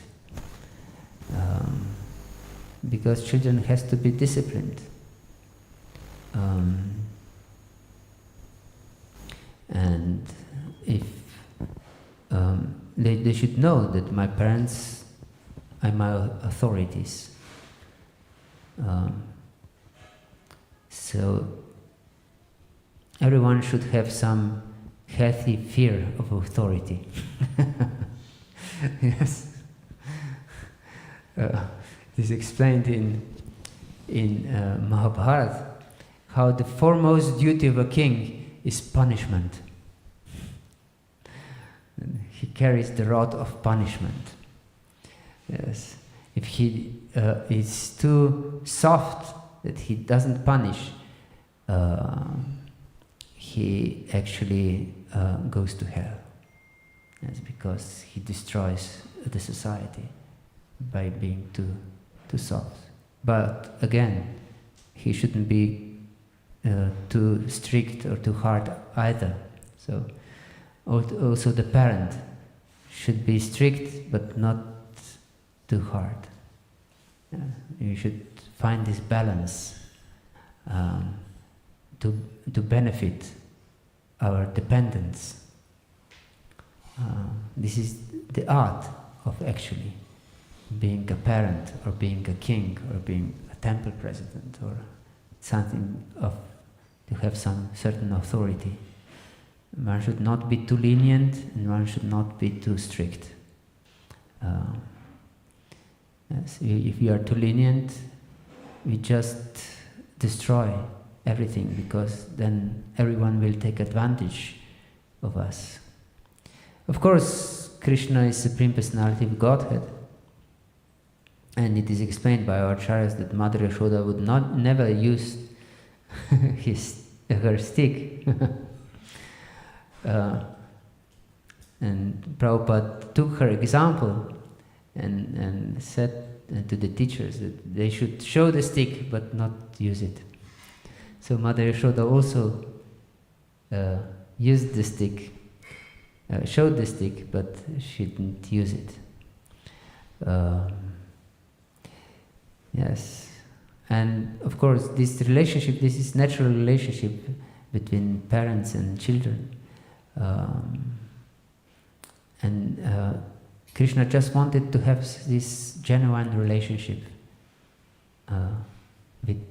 Because children has to be disciplined. And if they should know that my parents are my authorities. So everyone should have some healthy fear of authority. Yes. It is explained in Mahabharata how the foremost duty of a king is punishment. He carries the rod of punishment. Yes. If he is too soft that he doesn't punish, he actually goes to hell. That's because he destroys the society by being too soft. But again, he shouldn't be too strict or too hard either. So also the parent should be strict but not too hard. You should find this balance to benefit our dependents. This is the art of actually being a parent or being a king or being a temple president or something to have some certain authority. One should not be too lenient and one should not be too strict. If we are too lenient, we just destroy everything, because then everyone will take advantage of us. Of course, Krishna is Supreme Personality of Godhead, and it is explained by our acharyas that Mother Yashoda would never use her stick. And Prabhupada took her example and said to the teachers that they should show the stick but not use it. So Mother Yashoda also used the stick, showed the stick, but she didn't use it. Yes, and of course this relationship, this is natural relationship between parents and children. Krishna just wanted to have this genuine relationship with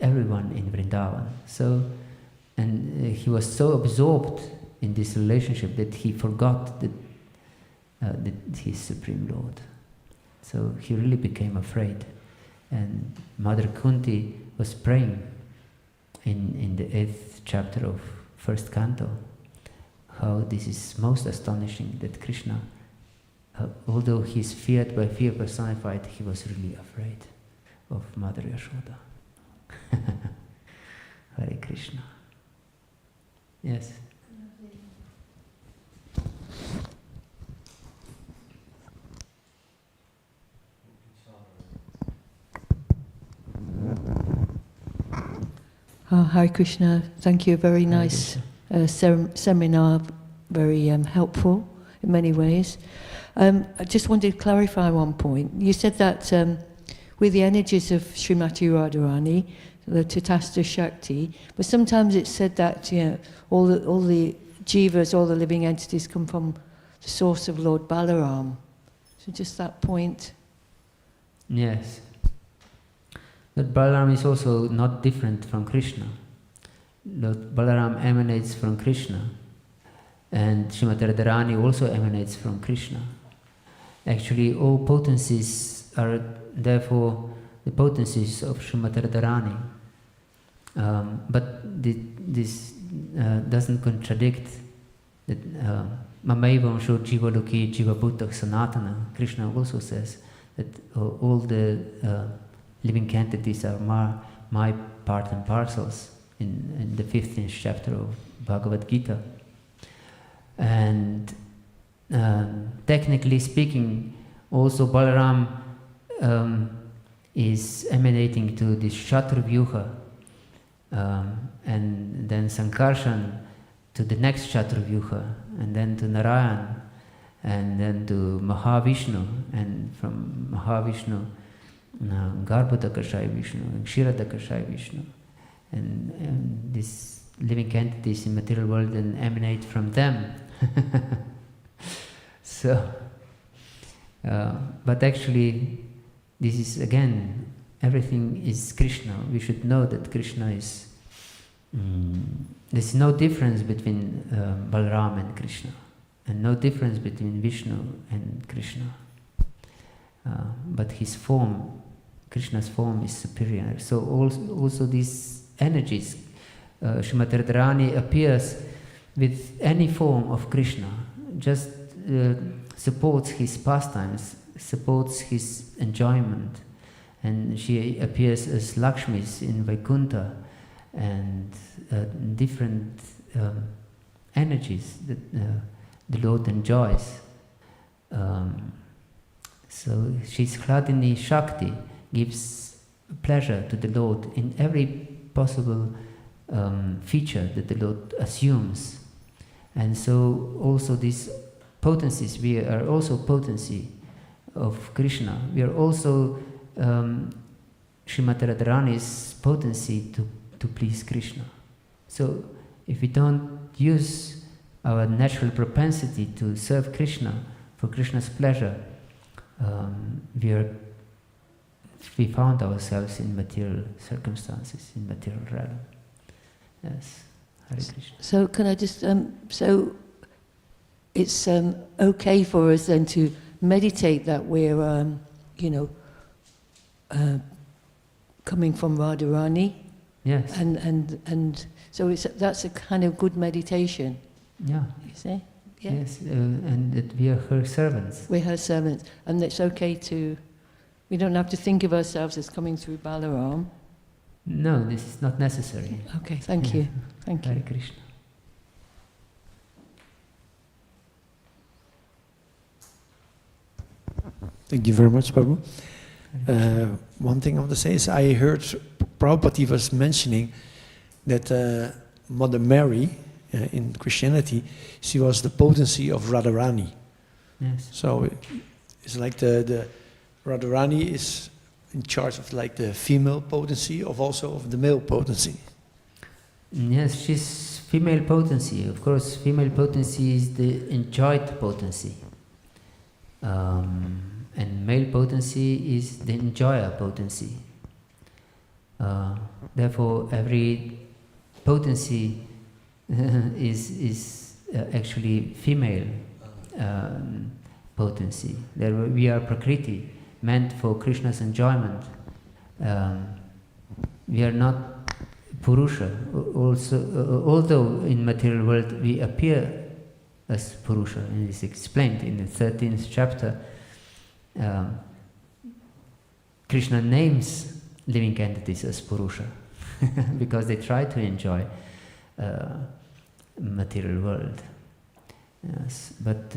everyone in Vrindavan. So, and he was so absorbed in this relationship that he forgot that he's Supreme Lord. So he really became afraid. And Mother Kunti was praying in the 8th chapter of 1st canto, how this is most astonishing that Krishna, although he is feared by fear personified, he was really afraid of Mother Yashoda. Hare Krishna. Yes? Hare Krishna, thank you. Very nice seminar, very helpful in many ways. I just wanted to clarify one point. You said that with the energies of Srimati Radharani, the Tatastha Shakti, but sometimes it's said that all the jivas, all the living entities come from the source of Lord Balaram. So just that point. Yes. But Balaram is also not different from Krishna. Lord Balaram emanates from Krishna, and Srimati Radharani also emanates from Krishna. Actually, all potencies are therefore the potencies of Srimati Radharani. But this doesn't contradict that Mamaevam Sho Jiva Loki Jiva Bhutak Sanatana. Krishna also says that all the living entities are my part and parcels in the 15th chapter of Bhagavad Gita. And technically speaking, also Balaram is emanating to this Shatravyuha, and then Sankarshan to the next Shatravyuha, and then to Narayan, and then to Mahavishnu, and from Mahavishnu, Garbhodakashaya Vishnu, and Kshiradakashaya Vishnu, and these living entities in material world then emanate from them. So, but actually, this is again, everything is Krishna. We should know that Krishna is. There's no difference between Balaram and Krishna, and no difference between Vishnu and Krishna. But his form, Krishna's form, is superior. So also these energies, Srimati Radharani appears with any form of Krishna, just supports his pastimes, supports his enjoyment, and she appears as Lakshmis in Vaikuntha, and different energies that the Lord enjoys. So she's Hladini Shakti, gives pleasure to the Lord in every possible feature that the Lord assumes. And so also these potencies, we are also potency of Krishna. We are also Srimati Radharani's potency to please Krishna. So if we don't use our natural propensity to serve Krishna for Krishna's pleasure, we found ourselves in material circumstances, in material realm. Yes, Hare Krishna. So can I just, so it's okay for us then to meditate that we're, coming from Radharani. Yes. And so that's a kind of good meditation. Yeah. You see? Yeah. Yes, and that we are her servants. We're her servants, and it's okay to. We don't have to think of ourselves as coming through Balaram. No, this is not necessary. Okay, thank you. Thank you. Hare Krishna. Thank you very much, Prabhu. One thing I want to say is I heard Prabhupada was mentioning that Mother Mary in Christianity, she was the potency of Radharani. Yes. So it's like the Radharani is in charge of like the female potency of the male potency. Yes, she's female potency. Of course, female potency is the enjoyed potency. And male potency is the enjoyer potency. Therefore, every potency is actually female potency. We are Prakriti, meant for Krishna's enjoyment. We are not Purusha. Also, although in material world we appear as Purusha, and it is explained in the 13th chapter. Krishna names living entities as Purusha because they try to enjoy material world. Yes, but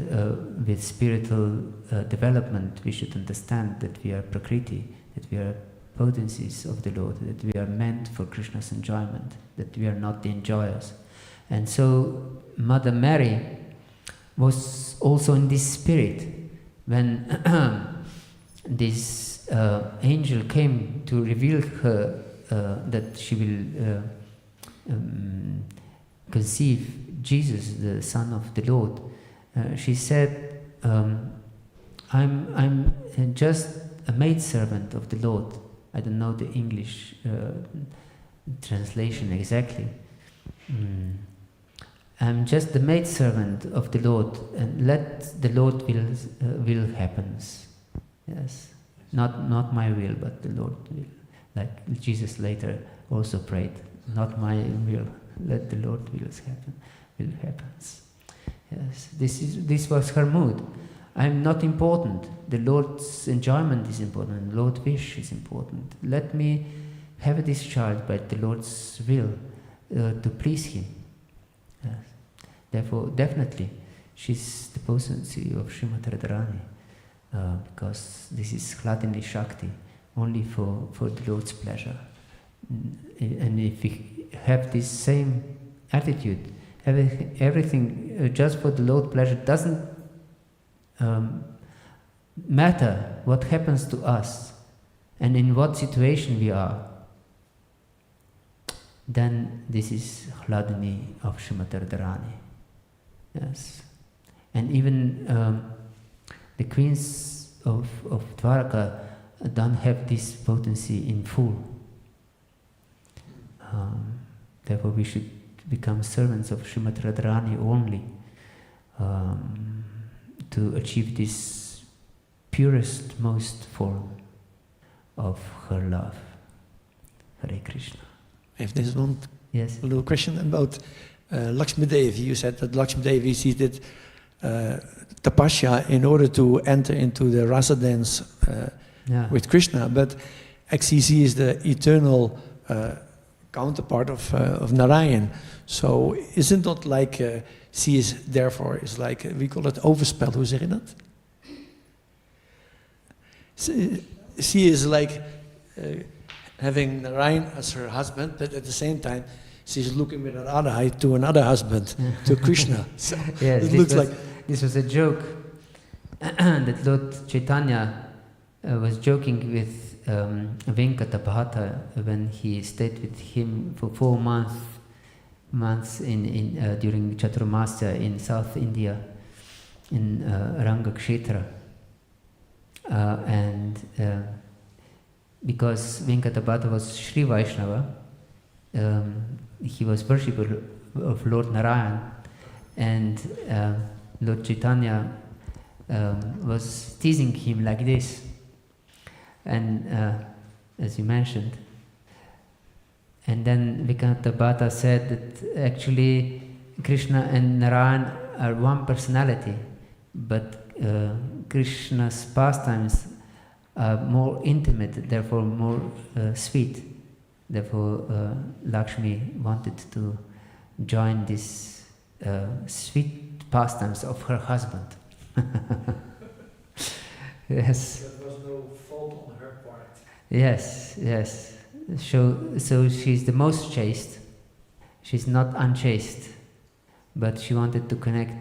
with spiritual development, we should understand that we are Prakriti, that we are potencies of the Lord, that we are meant for Krishna's enjoyment, that we are not the enjoyers. And so Mother Mary was also in this spirit when this angel came to reveal her that she will conceive Jesus, the Son of the Lord. She said, "I'm just a maidservant of the Lord. I don't know the English translation exactly. I'm just the maidservant of the Lord, and let the Lord will happens. Yes, not my will, but the Lord will. Like Jesus later also prayed, not my will, let the Lord will happens. Yes, this was her mood. I'm not important. The Lord's enjoyment is important. The Lord's wish is important. Let me have this child by the Lord's will to please Him. Yes. Therefore, definitely, she's the potency of Srimati Radharani, because this is Hladini Shakti, only for the Lord's pleasure. And if we have this same attitude, everything just for the Lord's pleasure, doesn't matter what happens to us and in what situation we are, then this is Hladini of Srimati Radharani. Yes. And even the queens of Dwaraka don't have this potency in full. Therefore we should become servants of Srimati Radharani only to achieve this purest, most form of her love. Hare Krishna. If there's one Yes. little question about Lakshmi Devi. You said that Lakshmi Devi she did tapasya in order to enter into the rasa dance with Krishna, but actually she is the eternal counterpart of Narayan. So isn't it like she is therefore is like, we call it overspel, hoe zeg je dat? She is like having Narayan as her husband, but at the same time she's looking with her other eye to another husband, to Krishna. So yes, it looks like this was a joke that Lord Chaitanya was joking with Venkata when he stayed with him for 4 months during Chaturmasya in South India, in Rangakshetra. And because Venkata was Sri Vaishnava, he was worshipper of Lord Narayan, and Lord Chaitanya was teasing him like this. And as you mentioned, and then Venkata said that actually Krishna and Narayan are one personality, but Krishna's pastimes are more intimate, therefore more sweet. Therefore, Lakshmi wanted to join these sweet pastimes of her husband. Yes. there was no fault on her part. Yes, yes. So she's the most chaste. She's not unchaste, but she wanted to connect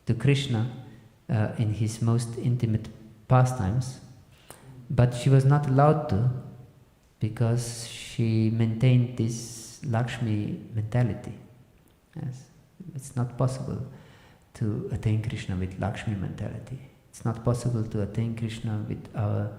to Krishna in his most intimate pastimes, but she was not allowed to, because she maintained this Lakshmi mentality. Yes, it's not possible to attain Krishna with Lakshmi mentality. It's not possible to attain Krishna with our